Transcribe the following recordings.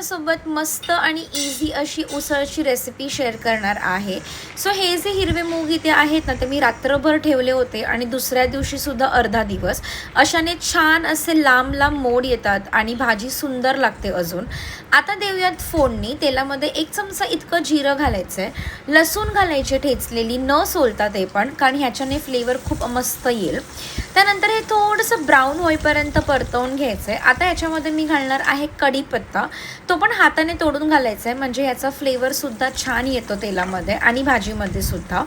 तुमच्यासोबत मस्त आणि इझी अशी उसळची रेसिपी शेअर करणार आहे. सो हे जे हिरवे मूग इथे आहेत ना, ते मी रात्रभर ठेवले होते आणि दुसऱ्या दिवशीसुद्धा अर्धा दिवस अशाने छान असे लांब लांब मोड येतात आणि भाजी सुंदर लागते. अजून आता देऊयात फोडणी. तेलामध्ये 1 चमचा इतकं जिरं घालायचं आहे, लसूण घालायचे ठेचलेली न सोलता ते पण, कारण ह्याच्याने फ्लेवर खूप मस्त येईल. त्यानंतर हे थोडंसं ब्राऊन होईपर्यंत परतवून घ्यायचं आहे. आता याच्यामध्ये मी घालणार आहे कढीपत्ता. तो पण हाताने तोडून घालायचा आहे, म्हणजे याचा फ्लेवरसुद्धा छान येतो तेलामध्ये आणि भाजीमध्ये सुद्धा.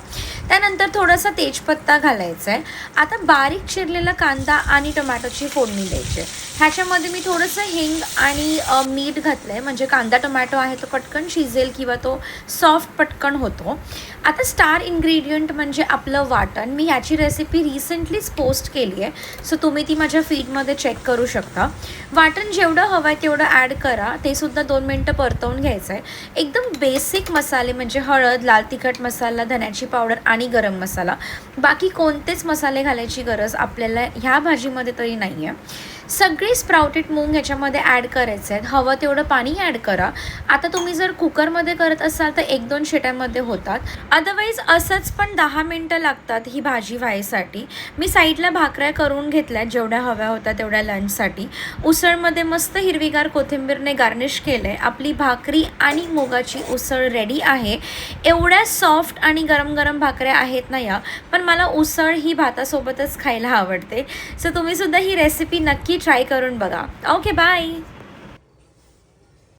त्यानंतर थोडासा तेजपत्ता घालायचा आहे. आता बारीक चिरलेला कांदा आणि टोमॅटोची फोडणी द्यायची आहे. ह्याच्यामध्ये मी थोडंसं हिंग आणि मीठ घातलं आहे, म्हणजे कांदा टोमॅटो आहे तो पटकन शिजेल किंवा तो सॉफ्ट पटकन होतो. आता स्टार इन्ग्रेडियंट म्हणजे आपलं वाटण. मी ह्याची रेसिपी रिसेंटलीच पोस्ट केली आहे, सो तुम्ही ती माझ्या फीडमध्ये चेक करू शकता. वाटण जेवढं हवं आहे तेवढं ॲड करा. ते सुद्धा 2 मिनटं परतवून घ्यायचं आहे. एकदम बेसिक मसाले म्हणजे हळद, लाल तिखट मसाला, धण्याची पावडर आणि गरम मसाला. बाकी कोणतेच मसाले घालायची गरज आपल्याला ह्या भाजीमध्ये तरी नाही आहे. सगळे स्प्राउटेड मूग ह्याच्यामध्ये ॲड करायचे आहेत. हवं तेवढं पाणी ॲड करा. आता तुम्ही जर कुकरमध्ये करत असाल तर 1-2 शिट्यांमध्ये होतात. अदरवाईज असंच पण 10 मिनटं लागतात ही भाजी व्हायसाठी. मी साईडला भाकऱ्या करून घेतल्यात जेवढ्या हव्या होत्या तेवढ्या लंचसाठी. उसळमध्ये मस्त हिरवीगार कोथिंबीरने गार्निश केलं आहे. आपली भाकरी आणि मुगाची उसळ रेडी आहे. एवढ्या सॉफ्ट आणि गरम गरम भाकऱ्या आहेत ना या, पण मला उसळ ही भातासोबतच खायला आवडते. सो तुम्हीसुद्धा ही रेसिपी नक्की ट्राय करून बघा. Okay, bye.